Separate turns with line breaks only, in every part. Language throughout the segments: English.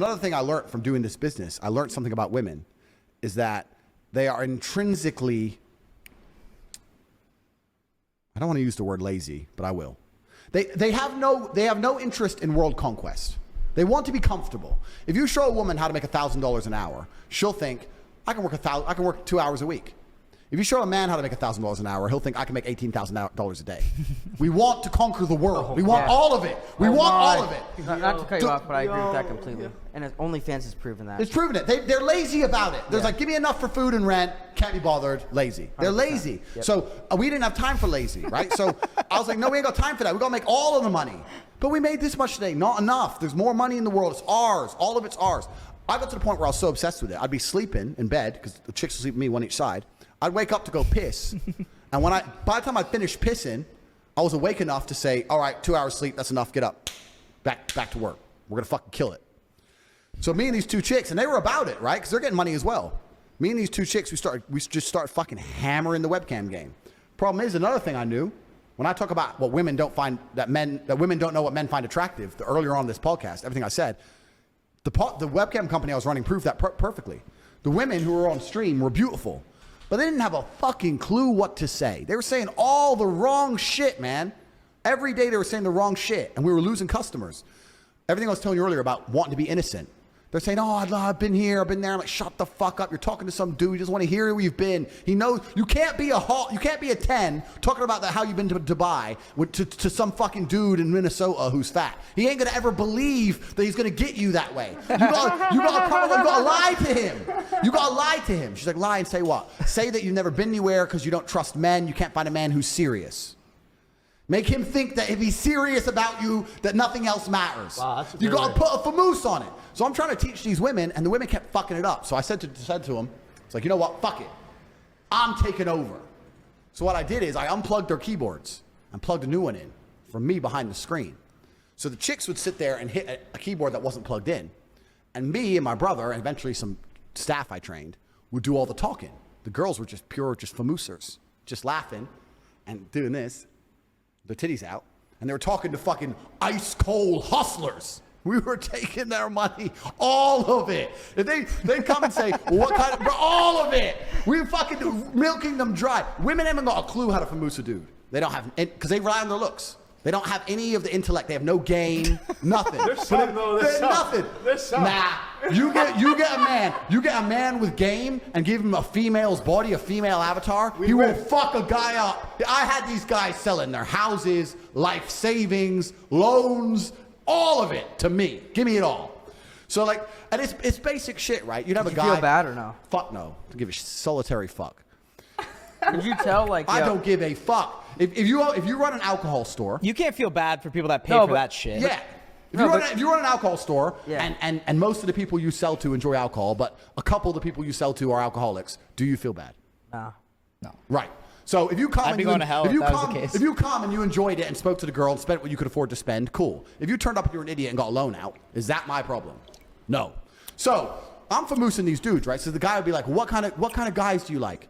Another thing I learned from doing this business, I learned something about women, is that they are intrinsically, I don't want to use the word lazy, but I will. They have no interest in world conquest. They want to be comfortable. If you show a woman how to make $1,000 an hour, she'll think, I can work 2 hours a week. If you show a man how to make $1,000 an hour, he'll think I can make $18,000 a day. We want to conquer the world. We want all of it. We want all of it.
Not to cut you off, but I agree with that completely. And OnlyFans has proven that.
It's proven it. They're lazy about it. There's like, give me enough for food and rent. Can't be bothered. Lazy. They're lazy.
Yep.
So we didn't have time for lazy, right? So I was like, no, we ain't got time for that. We got to make all of the money. But we made this much today. Not enough. There's more money in the world. It's ours. All of it's ours. I got to the point where I was so obsessed with it. I'd be sleeping in bed because the chicks would sleep with me one each side. I'd wake up to go piss. And by the time I finished pissing, I was awake enough to say, all right, 2 hours sleep, that's enough, get up. Back to work. We're going to fucking kill it. So me and these two chicks, and they were about it, right? Because they're getting money as well. Me and these two chicks, we just started fucking hammering the webcam game. Problem is, another thing I knew, when I talk about what women don't find, that women don't know what men find attractive, earlier on in this podcast, everything I said, the webcam company I was running proved that perfectly. The women who were on stream were beautiful. But they didn't have a fucking clue what to say. They were saying all the wrong shit, man. Every day they were saying the wrong shit, and we were losing customers. Everything I was telling you earlier about wanting to be innocent. They're saying, oh, I've been here, I've been there. I'm like, shut the fuck up. You're talking to some dude. He doesn't want to hear where you've been. He knows you can't be a 10 talking about how you've been to Dubai to some fucking dude in Minnesota who's fat. He ain't gonna ever believe that he's gonna get you that way. You gotta lie to him. You gotta lie to him. She's like, lie and say what? Say that you've never been anywhere because you don't trust men. You can't find a man who's serious. Make him think that if he's serious about you, that nothing else matters. Wow, you got to put a famoose on it. So I'm trying to teach these women, and the women kept fucking it up. So I said to them, it's like, you know what? Fuck it. I'm taking over. So what I did is I unplugged their keyboards and plugged a new one in from me behind the screen. So the chicks would sit there and hit a keyboard that wasn't plugged in. And me and my brother, and eventually some staff I trained, would do all the talking. The girls were just famoosers, just laughing and doing this. Their titties out, and they were talking to fucking ice cold hustlers. We were taking their money, all of it. If they'd come and say, well, what kind of, all of it. We were fucking milking them dry. Women haven't got a clue how to famoose a dude. They don't have, because they rely on their looks. They don't have any of the intellect. They have no game, nothing.
There's some, though. There's
nothing.
There's some.
Nah. You get a man with game and give him a female's body, a female avatar. He will fuck a guy up. I had these guys selling their houses, life savings, loans, all of it to me. Give me it all. So like, and it's basic shit, right? You'd have a guy.
Did you feel bad or no?
Fuck no. To give a solitary fuck.
Did you tell like?
I don't give a fuck. If you run an alcohol store,
you can't feel bad for people that pay for that shit.
Yeah. If you run an alcohol store, and most of the people you sell to enjoy alcohol, but a couple of the people you sell to are alcoholics, do you feel bad?
No.
Right. So if you come
I'd be going to hell if that was the case.
If you come and you enjoyed it and spoke to the girl and spent what you could afford to spend, cool. If you turned up and you're an idiot and got a loan out, is that my problem? No. So I'm famoosing these dudes, right? So the guy would be like, what kind of guys do you like?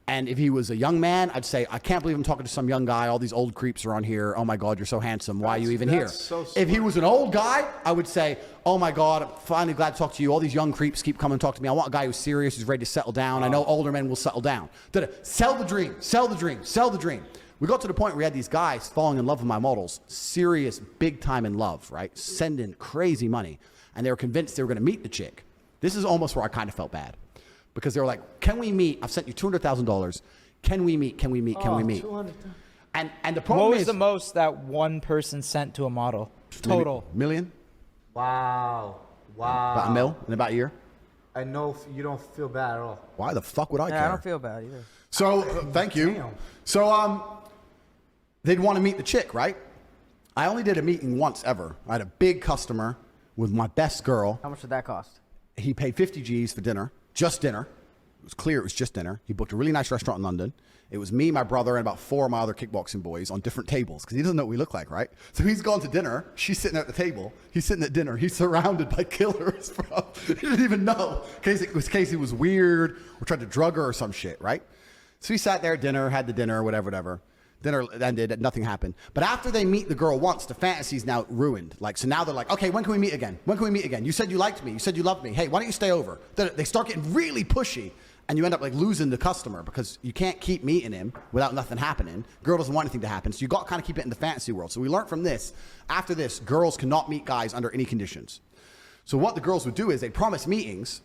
And if he was a young man, I'd say, I can't believe I'm talking to some young guy. All these old creeps are on here. Oh my God, you're so handsome. Why are you even here?
So
if he was an old guy, I would say, oh my God, I'm finally glad to talk to you. All these young creeps keep coming and talk to me. I want a guy who's serious, who's ready to settle down. I know older men will settle down. Sell the dream, sell the dream, sell the dream. We got to the point where we had these guys falling in love with my models, serious, big time in love, right? Sending crazy money. And they were convinced they were going to meet the chick. This is almost where I kind of felt bad. Because they were like, can we meet? I've sent you $200,000. Can we meet? Can we meet? Can we meet? And the problem is,
what was the most that one person sent to a model? Total.
Million?
Wow.
About a mil in about a year?
I know you don't feel bad at all.
Why the fuck would I care?
Yeah, I don't feel bad either.
So, thank you.
Damn.
So, they'd want to meet the chick, right? I only did a meeting once ever. I had a big customer with my best girl.
How much did that cost?
He paid 50 G's for dinner, just dinner. It was clear it was just dinner. He booked a really nice restaurant in London. It was me, my brother, and about 4 of my other kickboxing boys on different tables because he doesn't know what we look like, right? So he's gone to dinner. She's sitting at the table. He's sitting at dinner. He's surrounded by killers, bro. He didn't even know. Casey was weird or tried to drug her or some shit, right? So he sat there at dinner, had the dinner, whatever. Dinner ended, nothing happened. But after they meet the girl once, the fantasy's now ruined. Like, so now they're like, okay, when can we meet again? When can we meet again? You said you liked me. You said you loved me. Hey, why don't you stay over? Then they start getting really pushy, and you end up like losing the customer because you can't keep meeting him without nothing happening. Girl doesn't want anything to happen, so you got to kind of keep it in the fantasy world. So we learned from this. After this, girls cannot meet guys under any conditions. So what the girls would do is they'd promise meetings,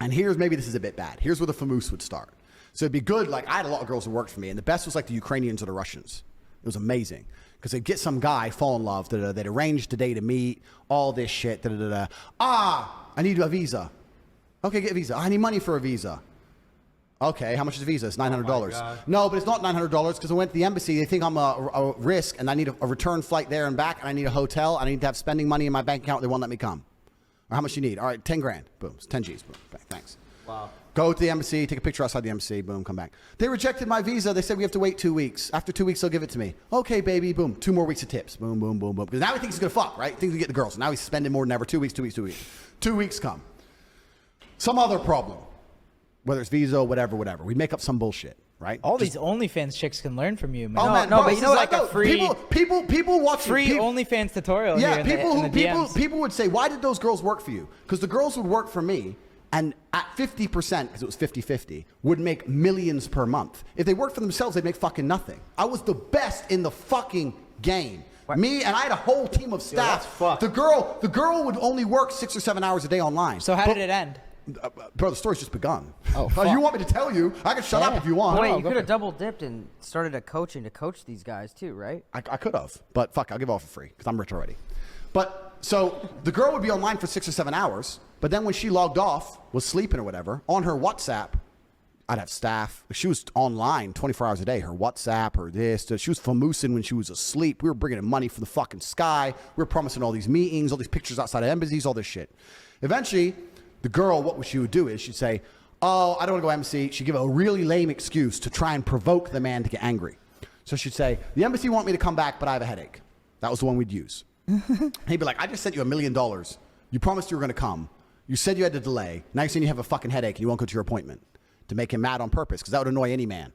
and maybe this is a bit bad. Here's where the famoose would start. So it'd be good, like I had a lot of girls who worked for me, and the best was like the Ukrainians or the Russians. It was amazing. Because they'd get some guy, fall in love, they'd arrange the day to meet, all this shit, I need a visa. Okay, get a visa. I need money for a visa. Okay, how much is a visa? It's $900. No, but it's not $900 because I went to the embassy. They think I'm a risk, and I need a return flight there and back, and I need a hotel, and I need to have spending money in my bank account. They won't let me come. Or how much you need? All right, 10 grand. Boom. It's 10 G's. Boom. Thanks.
Wow.
Go to the embassy, take a picture outside the embassy, boom, come back. They rejected my visa. They said we have to wait 2 weeks. After 2 weeks, they'll give it to me. Okay, baby, boom. 2 more weeks of tips. Boom, boom, boom, boom. Because now he thinks he's going to fuck, right? He thinks he get the girls. Now he's spending more than ever. 2 weeks, 2 weeks, 2 weeks. 2 weeks come. Some other problem. Whether it's visa, whatever. We make up some bullshit, right?
All these OnlyFans chicks can learn from you, man.
Oh, man,
no,
bro,
but you know,
like a free
people watch
OnlyFans tutorial.
Yeah,
here in the DMs.
people would say, why did those girls work for you? Because the girls would work for me, and at 50%, because it was 50-50, would make millions per month. If they worked for themselves, they'd make fucking nothing. I was the best in the fucking game. What? Me, and I had a whole team of staff. The girl would only work 6 or 7 hours a day online.
So how did it end?
Bro, the story's just begun.
Oh,
you want me to tell you? I can shut up if you want.
Wait, you could have double dipped and started to coach these guys too, right?
I could have, but fuck, I'll give it all for free because I'm rich already. But so the girl would be online for 6 or 7 hours, but then when she logged off, was sleeping or whatever, on her WhatsApp, I'd have staff. She was online 24 hours a day. Her WhatsApp, her this. She was famoosing when she was asleep. We were bringing in money from the fucking sky. We were promising all these meetings, all these pictures outside of embassies, all this shit. Eventually, the girl, what she would do is she'd say, oh, I don't want to go embassy. She'd give a really lame excuse to try and provoke the man to get angry. So she'd say, the embassy want me to come back, but I have a headache. That was the one we'd use. He'd be like, I just sent you $1 million. You promised you were going to come. You said you had to delay. Now you're saying you have a fucking headache and you won't go to your appointment, to make him mad on purpose, because that would annoy any man.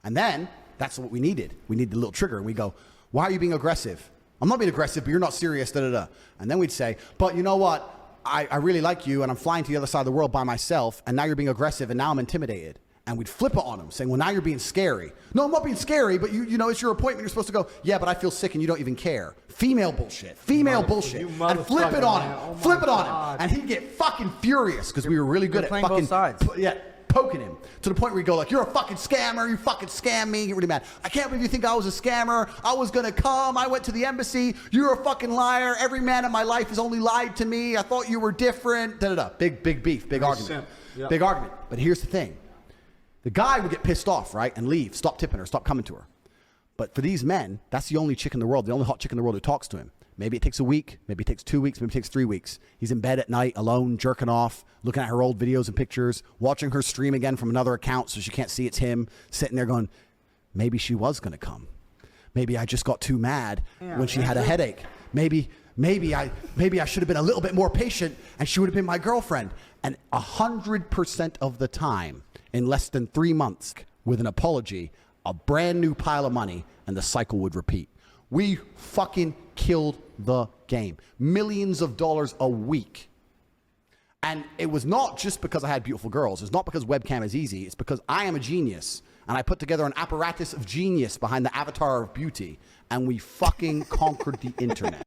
And then that's what we needed. We needed the little trigger. And we go, why are you being aggressive? I'm not being aggressive, but you're not serious, And then we'd say, but you know what? I really like you, and I'm flying to the other side of the world by myself, and now you're being aggressive, and now I'm intimidated. And we'd flip it on him, saying, well, now you're being scary. No, I'm not being scary, but you know, it's your appointment. You're supposed to go, yeah, but I feel sick, and you don't even care. Female bullshit. And flip it on him. Flip it on him. And he'd get fucking furious, because we were really good at
playing
fucking...
both sides.
Poking him to the point where you go like, you're a fucking scammer, you fucking scam me, get really mad. I can't believe you think I was a scammer. I was gonna come, I went to the embassy, you're a fucking liar. Every man in my life has only lied to me. I thought you were different. Big beef, big argument.
Yep.
Big argument. But here's the thing. The guy would get pissed off, right, and leave, stop tipping her, stop coming to her. But for these men, that's the only chick in the world, the only hot chick in the world who talks to him. Maybe it takes a week, maybe it takes 2 weeks, maybe it takes 3 weeks. He's in bed at night, alone, jerking off, looking at her old videos and pictures, watching her stream again from another account so she can't see it's him, sitting there going, maybe she was going to come. Maybe I just got too mad when she had a headache. Maybe I should have been a little bit more patient and she would have been my girlfriend. And 100% of the time, in less than 3 months, with an apology, a brand new pile of money, and the cycle would repeat. We fucking killed the game. Millions of dollars a week. And it was not just because I had beautiful girls. It's not because webcam is easy. It's because I am a genius. And I put together an apparatus of genius behind the avatar of beauty. And we fucking conquered the internet.